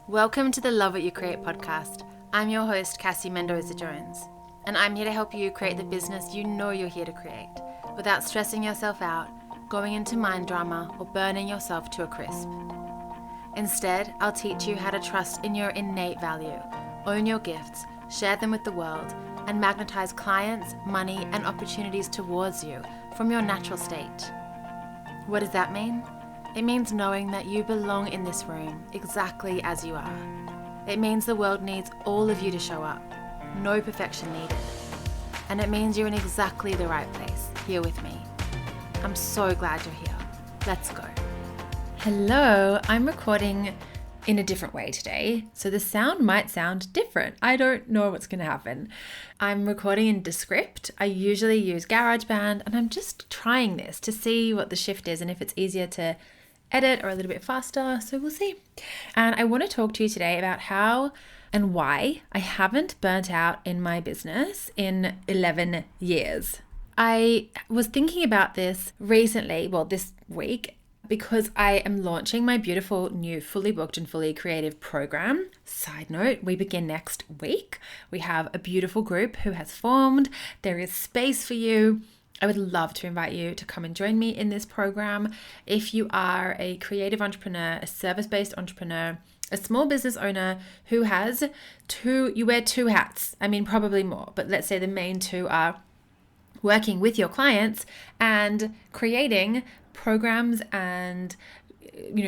Welcome to the Love What You Create podcast. I'm your host, Cassie Mendoza-Jones, and I'm here to help you create the business you know you're here to create without stressing yourself out, going into mind drama, or burning yourself to a crisp. Instead, I'll teach you how to trust in your innate value, own your gifts, share them with the world, and magnetize clients, money, and opportunities towards you from your natural state. What does that mean? It means knowing that you belong in this room exactly as you are. It means the world needs all of you to show up. No perfection needed. And it means you're in exactly the right place, here with me. I'm so glad you're here. Let's go. Hello, I'm recording in a different way today, so the sound might sound different. I don't know what's going to happen. I'm recording in Descript. I usually use GarageBand, and I'm just trying this to see what the shift is and if it's easier to edit or a little bit faster, so we'll see. And I want to talk to you today about how and why I haven't burnt out in my business in 11 years. I was thinking about this recently, this week, because I am launching my beautiful new fully booked and fully creative program. Side note, we begin next week. We have a beautiful group who has formed. There is space for you. I would love to invite you to come and join me in this program. If you are a creative entrepreneur, a service-based entrepreneur, a small business owner who has you wear two hats. I mean, probably more, but let's say the main two are working with your clients and creating programs and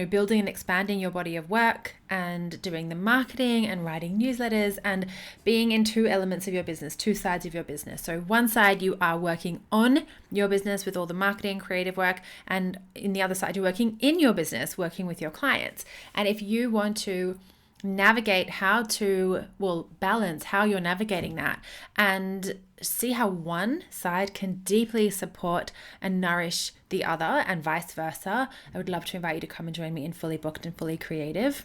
building and expanding your body of work and doing the marketing and writing newsletters and being in two elements of your business, two sides of your business. So one side you are working on your business with all the marketing, creative work, and in the other side you're working in your business, working with your clients. And if you want to navigate how to balance how you're navigating that and see how one side can deeply support and nourish the other and vice versa, I would love to invite you to come and join me in Fully Booked and Fully Creative.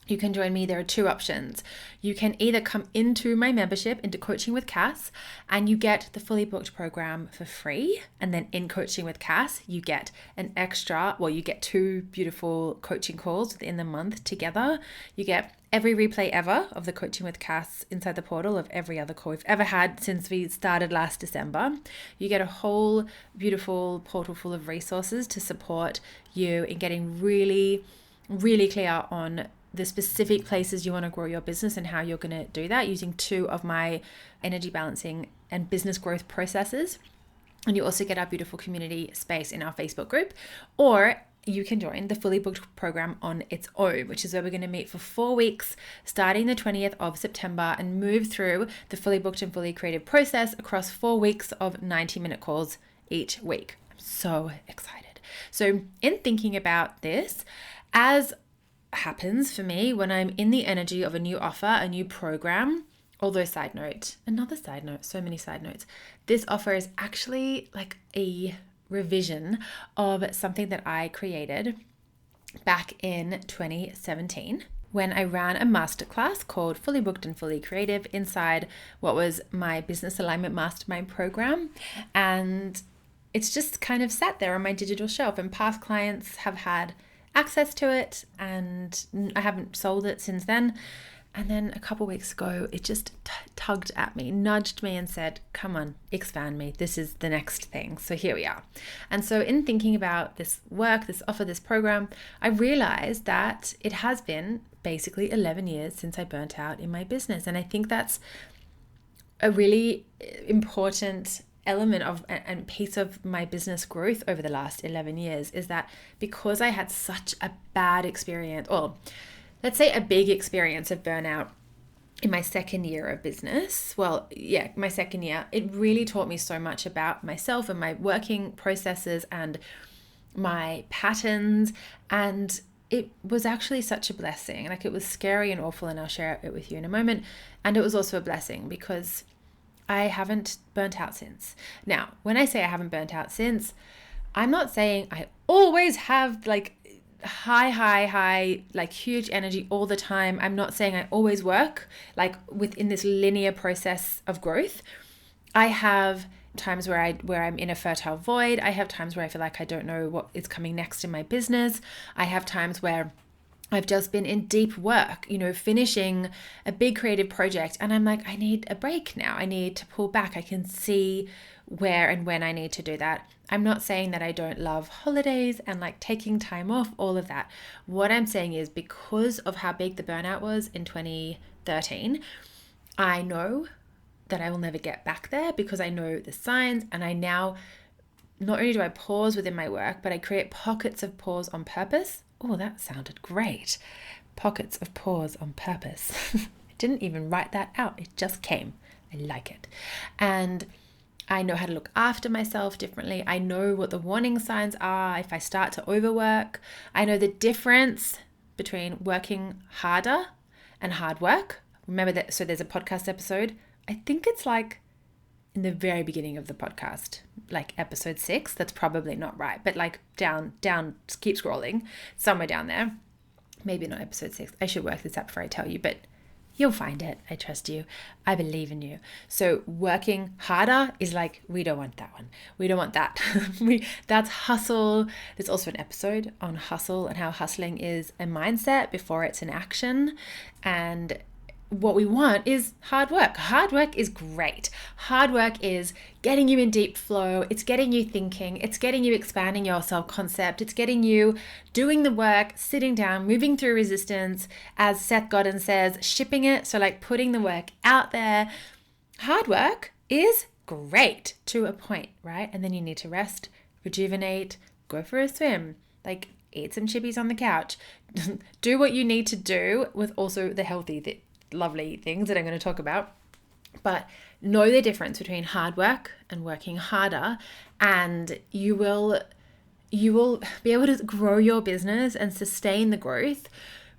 You can join me. There are two options. You can either come into my membership, into Coaching with Cass, and you get the Fully Booked program for free. And then in Coaching with Cass, you get you get two beautiful coaching calls within the month together. You get every replay ever of the Coaching with Cass inside the portal of every other call we've ever had since we started last December. You get a whole beautiful portal full of resources to support you in getting really, really clear on the specific places you want to grow your business and how you're going to do that using two of my energy balancing and business growth processes. And you also get our beautiful community space in our Facebook group, or you can join the Fully Booked program on its own, which is where we're going to meet for 4 weeks starting the 20th of September and move through the Fully Booked and Fully Creative process across 4 weeks of 90-minute calls each week. I'm so excited. So in thinking about this, as happens for me when I'm in the energy of a new offer, a new program, although so many side notes, this offer is actually like a revision of something that I created back in 2017 when I ran a masterclass called Fully Booked and Fully Creative inside what was my Business Alignment Mastermind program. And it's just kind of sat there on my digital shelf, and past clients have had access to it, and I haven't sold it since then. And then a couple weeks ago, it just tugged at me, nudged me and said, come on, expand me. This is the next thing. So here we are. And so in thinking about this work, this offer, this program, I realized that it has been basically 11 years since I burnt out in my business. And I think that's a really important element of and piece of my business growth over the last 11 years is that because I had such a bad experience, or let's say a big experience of burnout in my second year of business, my second year, it really taught me so much about myself and my working processes and my patterns. And it was actually such a blessing. Like, it was scary and awful, and I'll share it with you in a moment. And it was also a blessing because I haven't burnt out since. Now, when I say I haven't burnt out since, I'm not saying I always have like high, like huge energy all the time. I'm not saying I always work like within this linear process of growth. I have times where I'm in a fertile void. I have times where I feel like I don't know what is coming next in my business. I have times where I've just been in deep work, finishing a big creative project. And I'm like, I need a break now. I need to pull back. I can see where and when I need to do that. I'm not saying that I don't love holidays and like taking time off, all of that. What I'm saying is because of how big the burnout was in 2013, I know that I will never get back there because I know the signs, and I now, not only do I pause within my work, but I create pockets of pause on purpose. Oh, that sounded great. Pockets of pause on purpose. I didn't even write that out. It just came. I like it. And I know how to look after myself differently. I know what the warning signs are if I start to overwork. I know the difference between working harder and hard work. Remember that? So there's a podcast episode. I think it's like in the very beginning of the podcast, like episode 6. That's probably not right, but like down, keep scrolling, somewhere down there. Maybe not episode 6. I should work this out before I tell you, but you'll find it. I trust you. I believe in you. So working harder is like, we don't want that one. We don't want that. That's hustle. There's also an episode on hustle and how hustling is a mindset before it's an action. And what we want is hard work. Hard work is great. Hard work is getting you in deep flow. It's getting you thinking. It's getting you expanding your self-concept. It's getting you doing the work, sitting down, moving through resistance, as Seth Godin says, shipping it. So like putting the work out there. Hard work is great to a point, right? And then you need to rest, rejuvenate, go for a swim, like eat some chippies on the couch, do what you need to do with also the healthy lovely things that I'm going to talk about. But know the difference between hard work and working harder, and you will be able to grow your business and sustain the growth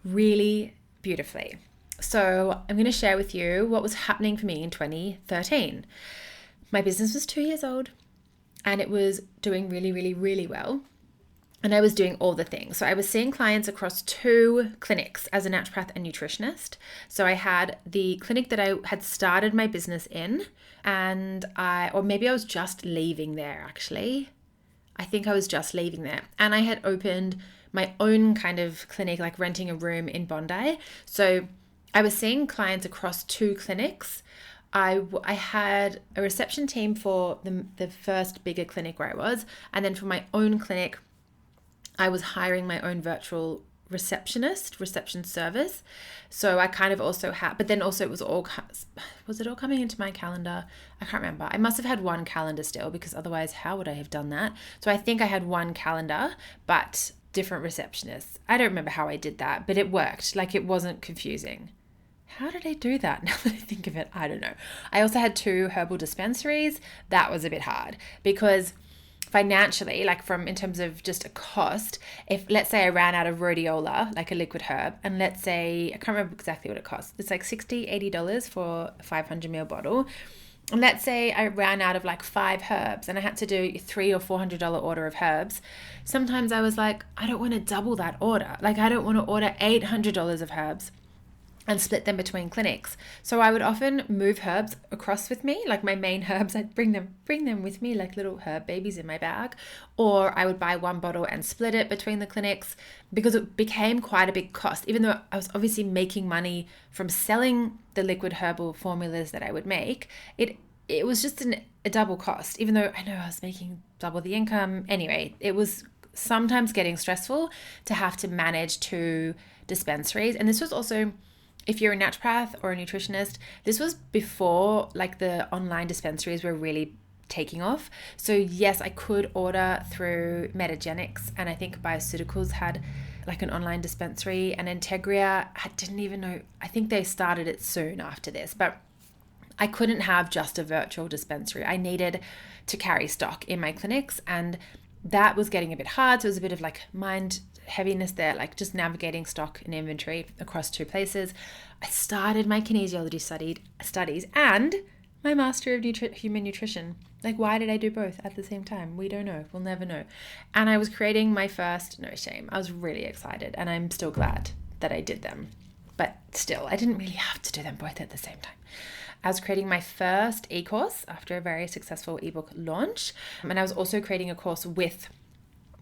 really beautifully. So I'm going to share with you what was happening for me in 2013. My business was 2 years old and it was doing really, really, really well. And I was doing all the things. So I was seeing clients across 2 clinics as a naturopath and nutritionist. So I had the clinic that I had started my business in, and or maybe I was just leaving there actually. I think I was just leaving there. And I had opened my own kind of clinic, like renting a room in Bondi. So I was seeing clients across 2 clinics. I had a reception team for the first bigger clinic where I was. And then for my own clinic, I was hiring my own virtual reception service. So I kind of also had, but then also was it all coming into my calendar? I can't remember. I must have had one calendar still, because otherwise how would I have done that? So I think I had one calendar, but different receptionists. I don't remember how I did that, but it worked. Like it wasn't confusing. How did I do that? Now that I think of it, I don't know. I also had 2 herbal dispensaries. That was a bit hard because financially, like in terms of just a cost, if let's say I ran out of rhodiola, like a liquid herb, and let's say, I can't remember exactly what it costs. It's like $60, $80 for a 500 ml bottle. And let's say I ran out of like 5 herbs and I had to do a $300 or $400 order of herbs. Sometimes I was like, I don't want to double that order. Like I don't want to order $800 of herbs and split them between clinics. So I would often move herbs across with me, like my main herbs, I'd bring them with me like little herb babies in my bag, or I would buy one bottle and split it between the clinics, because it became quite a big cost. Even though I was obviously making money from selling the liquid herbal formulas that I would make, it was just a double cost, even though I know I was making double the income. Anyway, it was sometimes getting stressful to have to manage 2 dispensaries. And this was also, if you're a naturopath or a nutritionist, this was before like the online dispensaries were really taking off. So yes, I could order through Metagenics, and I think Bioceuticals had like an online dispensary, and Integria, I didn't even know, I think they started it soon after this, but I couldn't have just a virtual dispensary. I needed to carry stock in my clinics, and that was getting a bit hard. So it was a bit of like mind heaviness there, like just navigating stock and inventory across 2 places. I started my kinesiology studies and my master of human nutrition. Like, why did I do both at the same time? We don't know. We'll never know. And I was creating my first, no shame, I was really excited, and I'm still glad that I did them. But still, I didn't really have to do them both at the same time. I was creating my first e-course after a very successful ebook launch. And I was also creating a course with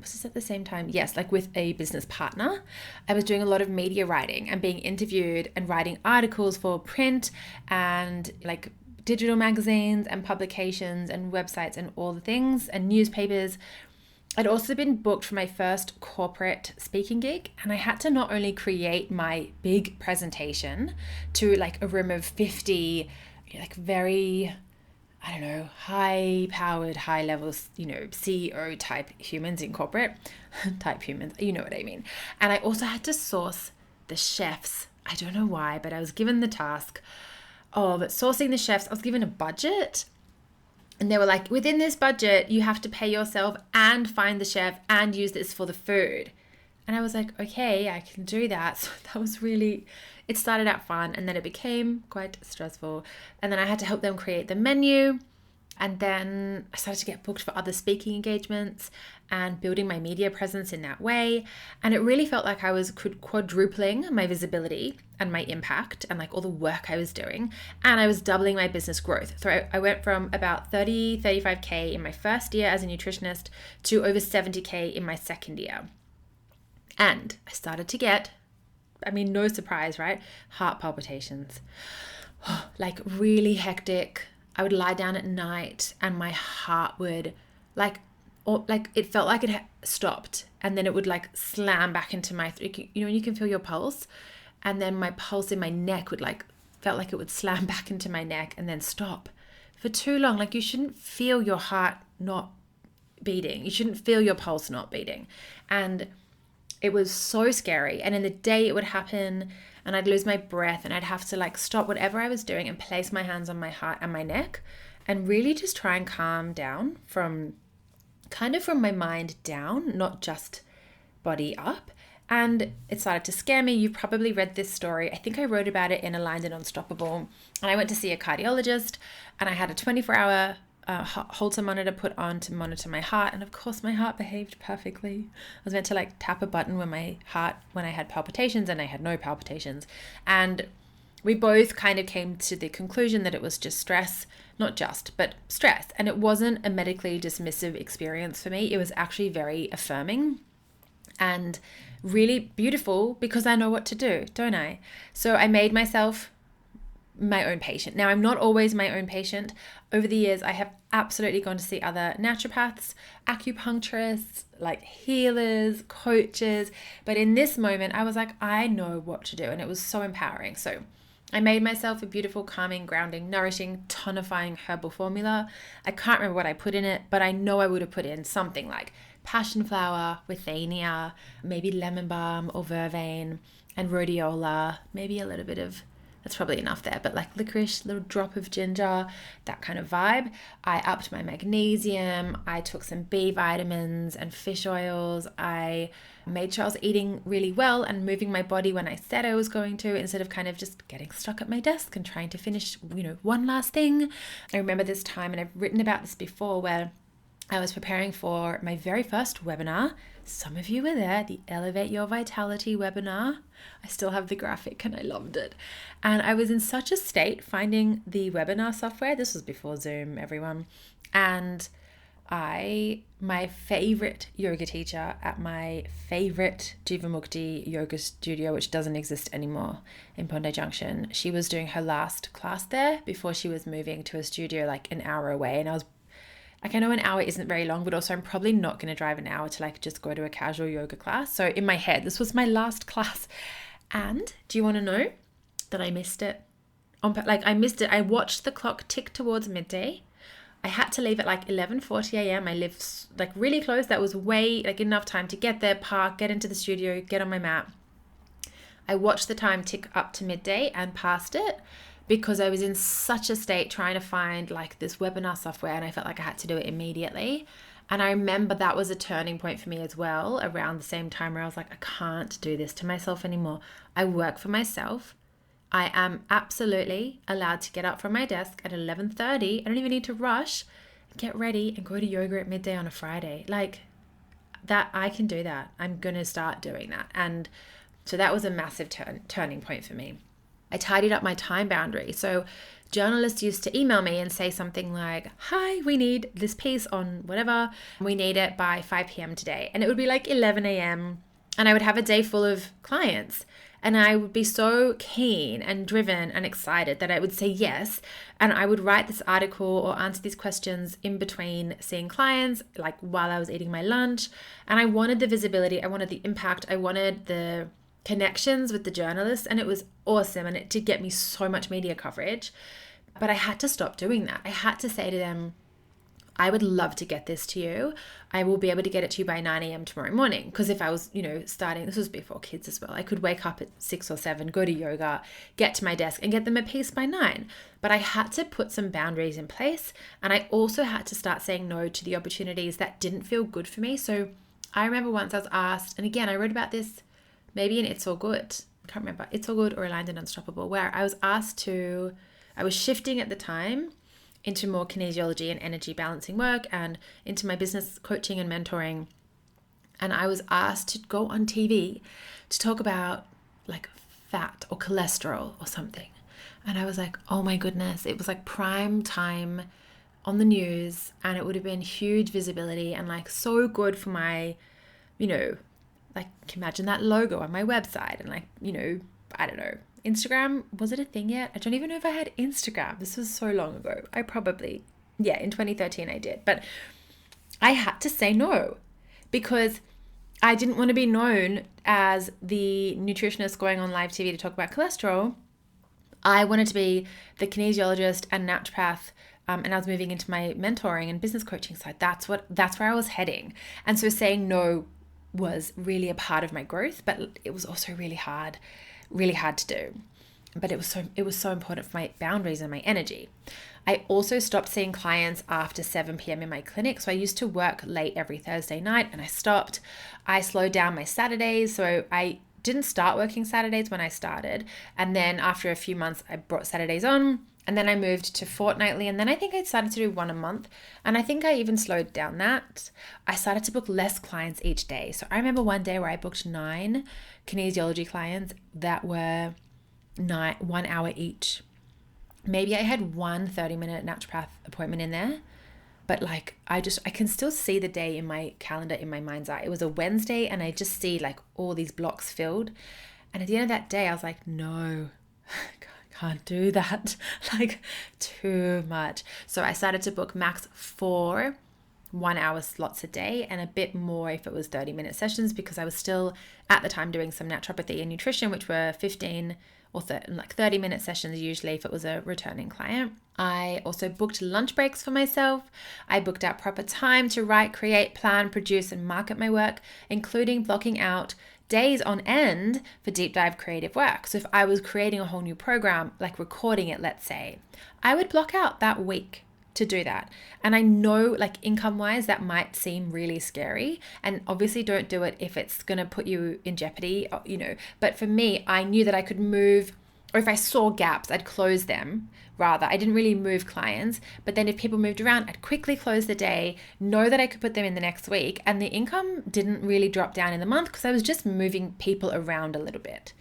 was this at the same time? Yes, like with a business partner. I was doing a lot of media writing and being interviewed and writing articles for print and like digital magazines and publications and websites and all the things and newspapers. I'd also been booked for my first corporate speaking gig, and I had to not only create my big presentation to like a room of 50, like very, I don't know, high powered, high levels, CEO type humans in corporate type humans, you know what I mean. And I also had to source the chefs. I don't know why, but I was given the task of sourcing the chefs. I was given a budget. And they were like, within this budget, you have to pay yourself and find the chef and use this for the food. And I was like, okay, I can do that. So that was really, it started out fun and then it became quite stressful. And then I had to help them create the menu. And then I started to get booked for other speaking engagements and building my media presence in that way. And it really felt like I was quadrupling my visibility and my impact and like all the work I was doing. And I was doubling my business growth. So I went from about 35K in my first year as a nutritionist to over 70K in my second year. And I started to get, no surprise, right? Heart palpitations, like really hectic. I would lie down at night and my heart would it felt like it had stopped, and then it would like slam back into my, you can feel your pulse, and then my pulse in my neck would felt like it would slam back into my neck and then stop for too long. Like, you shouldn't feel your heart not beating. You shouldn't feel your pulse not beating. And it was so scary. And in the day it would happen and I'd lose my breath and I'd have to like stop whatever I was doing and place my hands on my heart and my neck and really just try and calm down from my mind down, not just body up. And it started to scare me. You've probably read this story. I think I wrote about it in Aligned and Unstoppable. And I went to see a cardiologist and I had a 24-hour Holter monitor put on to monitor my heart, and of course my heart behaved perfectly. I was meant to like tap a button when I had palpitations, and I had no palpitations. And we both kind of came to the conclusion that it was just stress, but stress. And it wasn't a medically dismissive experience for me. It was actually very affirming and really beautiful because I know what to do, don't I? So I made myself my own patient. Now, I'm not always my own patient. Over the years, I have absolutely gone to see other naturopaths, acupuncturists, like healers, coaches. But in this moment, I was like, I know what to do. And it was so empowering. So I made myself a beautiful, calming, grounding, nourishing, tonifying herbal formula. I can't remember what I put in it, but I know I would have put in something like passion flower, withania, maybe lemon balm or vervain, and rhodiola, maybe a little bit of, that's probably enough there, but like licorice, little drop of ginger, that kind of vibe. I upped my magnesium. I took some B vitamins and fish oils. I made sure I was eating really well and moving my body when I said I was going to, instead of kind of just getting stuck at my desk and trying to finish, one last thing. I remember this time, and I've written about this before, where I was preparing for my very first webinar. Some of you were there, the Elevate Your Vitality webinar. I still have the graphic and I loved it. And I was in such a state finding the webinar software. This was before Zoom, everyone. And my favorite yoga teacher at my favorite Jivamukti yoga studio, which doesn't exist anymore in Bondi Junction, she was doing her last class there before she was moving to a studio like an hour away. And I know an hour isn't very long, but also I'm probably not going to drive an hour to like just go to a casual yoga class. So in my head, this was my last class. And do you want to know that I missed it? I missed it. I watched the clock tick towards midday. I had to leave at like 11:40 a.m. I live like really close. That was way like enough time to get there, park, get into the studio, get on my mat. I watched the time tick up to midday and passed it, because I was in such a state trying to find like this webinar software, and I felt like I had to do it immediately. And I remember that was a turning point for me as well, around the same time where I was like, I can't do this to myself anymore. I work for myself. I am absolutely allowed to get up from my desk at 11:30. I don't even need to rush, get ready and go to yoga at midday on a Friday. Like that, I can do that. I'm going to start doing that. And so that was a massive turning point for me. I tidied up my time boundary. So journalists used to email me and say something like, hi, we need this piece on whatever. We need it by 5 p.m. today. And it would be like 11 a.m. and I would have a day full of clients. And I would be so keen and driven and excited that I would say yes. And I would write this article or answer these questions in between seeing clients, like while I was eating my lunch. And I wanted the visibility. I wanted the impact. I wanted the connections with the journalists. And it was awesome. And it did get me so much media coverage. But I had to stop doing that. I had to say to them, I would love to get this to you. I will be able to get it to you by 9 a.m. tomorrow morning. Because if I was, starting, this was before kids as well, I could wake up at 6 or 7, go to yoga, get to my desk and get them a piece by 9. But I had to put some boundaries in place. And I also had to start saying no to the opportunities that didn't feel good for me. So I remember once I was asked, and again, I wrote about this maybe in It's All Good. I can't remember. It's All Good or Aligned and Unstoppable, where I was asked I was shifting at the time into more kinesiology and energy balancing work and into my business coaching and mentoring. And I was asked to go on TV to talk about like fat or cholesterol or something. And I was like, oh my goodness, it was like prime time on the news and it would have been huge visibility and like so good for my, like imagine that logo on my website and like, I don't know, Instagram, was it a thing yet? I don't even know if I had Instagram. This was so long ago. In 2013 I did. But I had to say no because I didn't want to be known as the nutritionist going on live TV to talk about cholesterol. I wanted to be the kinesiologist and naturopath, and I was moving into my mentoring and business coaching side. That's where I was heading. And so saying no was really a part of my growth, but it was also really hard to do. But it was so important for my boundaries and my energy. I also stopped seeing clients after 7 p.m. in my clinic. So I used to work late every Thursday night and I stopped. I slowed down my Saturdays. So I didn't start working Saturdays when I started. And then after a few months, I brought Saturdays on. And then I moved to fortnightly. And then I think I started to do one a month. And I think I even slowed down that. I started to book less clients each day. So I remember one day where I booked 9 kinesiology clients that were 1 hour each. Maybe I had one 30-minute naturopath appointment in there. But like, I can still see the day in my calendar, in my mind's eye. It was a Wednesday and I just see like all these blocks filled. And at the end of that day, I was like, no, can't do that. Like too much. So I started to book max 4 1-hour slots a day and a bit more if it was 30-minute sessions because I was still at the time doing some naturopathy and nutrition, which were 15 or 30-minute sessions usually if it was a returning client. I also booked lunch breaks for myself. I booked out proper time to write, create, plan, produce, and market my work, including blocking out days on end for deep dive creative work. So if I was creating a whole new program, like recording it, let's say, I would block out that week to do that. And I know like income wise, that might seem really scary. And obviously don't do it if it's going to put you in jeopardy, but for me, I knew that I could move, or if I saw gaps, I'd close them rather. I didn't really move clients, but then if people moved around, I'd quickly close the day, know that I could put them in the next week. And the income didn't really drop down in the month because I was just moving people around a little bit.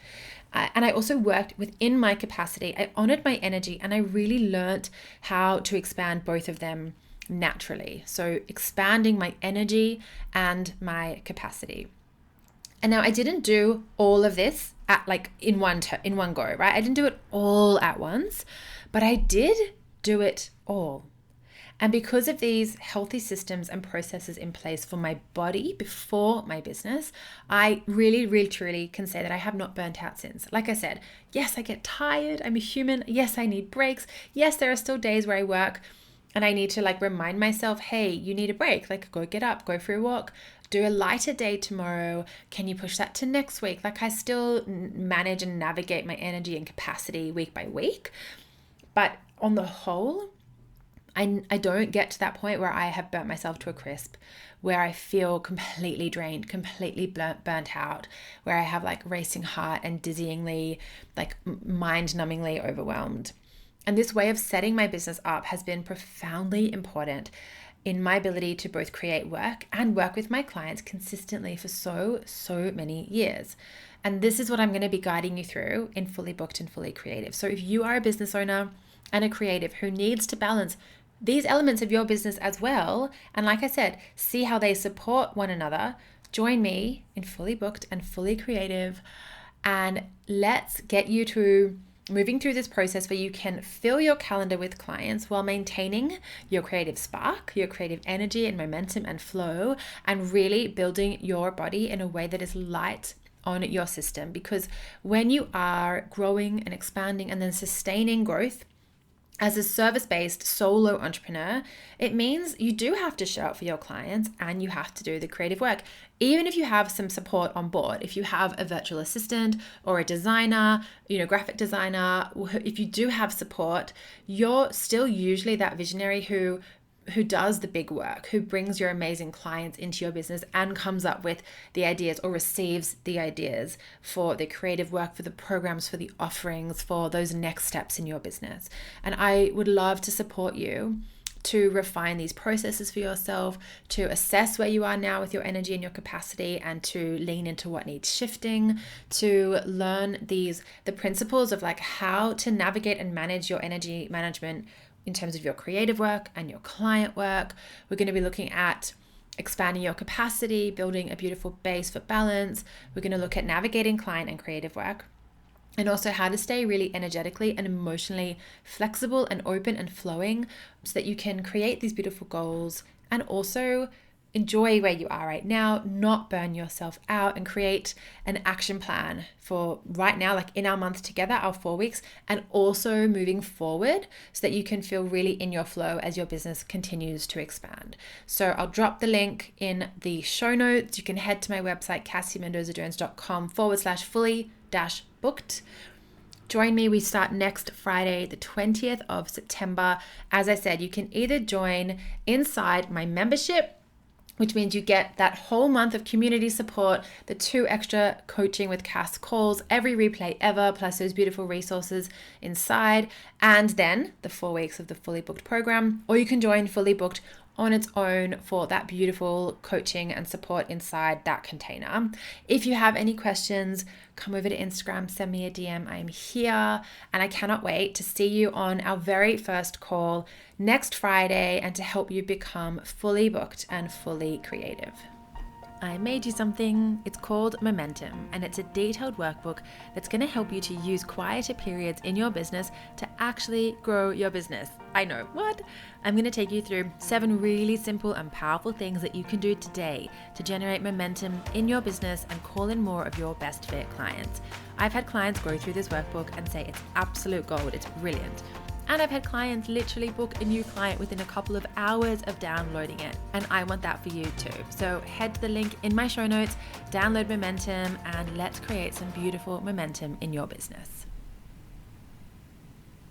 And I also worked within my capacity. I honored my energy and I really learned how to expand both of them naturally. So expanding my energy and my capacity. And now I didn't do all of this at like in one go, right? I didn't do it all at once, but I did do it all. And because of these healthy systems and processes in place for my body before my business, I really, really, truly can say that I have not burnt out since. Like I said, yes, I get tired. I'm a human. Yes, I need breaks. Yes, there are still days where I work and I need to like remind myself, hey, you need a break. Like go get up, go for a walk, do a lighter day tomorrow. Can you push that to next week? Like I still manage and navigate my energy and capacity week by week. But on the whole, I don't get to that point where I have burnt myself to a crisp, where I feel completely drained, completely burnt out, where I have like racing heart and dizzyingly, like mind-numbingly overwhelmed. And this way of setting my business up has been profoundly important in my ability to both create work and work with my clients consistently for so many years. And this is what I'm going to be guiding you through in Fully Booked and Fully Creative. So if you are a business owner and a creative who needs to balance these elements of your business as well, and like I said, see how they support one another, join me in Fully Booked and Fully Creative, and let's get you to moving through this process where you can fill your calendar with clients while maintaining your creative spark, your creative energy and momentum and flow, and really building your body in a way that is light on your system. Because when you are growing and expanding and then sustaining growth as a service-based solo entrepreneur, it means you do have to show up for your clients and you have to do the creative work. Even if you have some support on board, if you have a virtual assistant or a designer, graphic designer, if you do have support, you're still usually that visionary who does the big work, who brings your amazing clients into your business and comes up with the ideas or receives the ideas for the creative work, for the programs, for the offerings, for those next steps in your business. And I would love to support you to refine these processes for yourself, to assess where you are now with your energy and your capacity, and to lean into what needs shifting, to learn the principles of how to navigate and manage your energy management in terms of your creative work and your client work. We're going to be looking at expanding your capacity, building a beautiful base for balance. We're going to look at navigating client and creative work, and also how to stay really energetically and emotionally flexible and open and flowing so that you can create these beautiful goals and also enjoy where you are right now, not burn yourself out, and create an action plan for right now, in our month together, our 4 weeks, and also moving forward so that you can feel really in your flow as your business continues to expand. So I'll drop the link in the show notes. You can head to my website, CassieMendoza-Jones.com/fully-booked. Join me. We start next Friday, the 20th of September. As I said, you can either join inside my membership, which means you get that whole month of community support, the 2 extra coaching with Cass calls, every replay ever, plus those beautiful resources inside, and then the 4 weeks of the Fully Booked program. Or you can join Fully Booked on its own for that beautiful coaching and support inside that container. If you have any questions, come over to Instagram, send me a DM. I'm here, and I cannot wait to see you on our very first call next Friday and to help you become fully booked and fully creative. I made you something. It's called Momentum, and it's a detailed workbook that's going to help you to use quieter periods in your business to actually grow your business. I know, what? I'm going to take you through 7 really simple and powerful things that you can do today to generate momentum in your business and call in more of your best fit clients. I've had clients go through this workbook and say it's absolute gold, it's brilliant. And I've had clients literally book a new client within a couple of hours of downloading it. And I want that for you too. So head to the link in my show notes, download Momentum, and let's create some beautiful momentum in your business.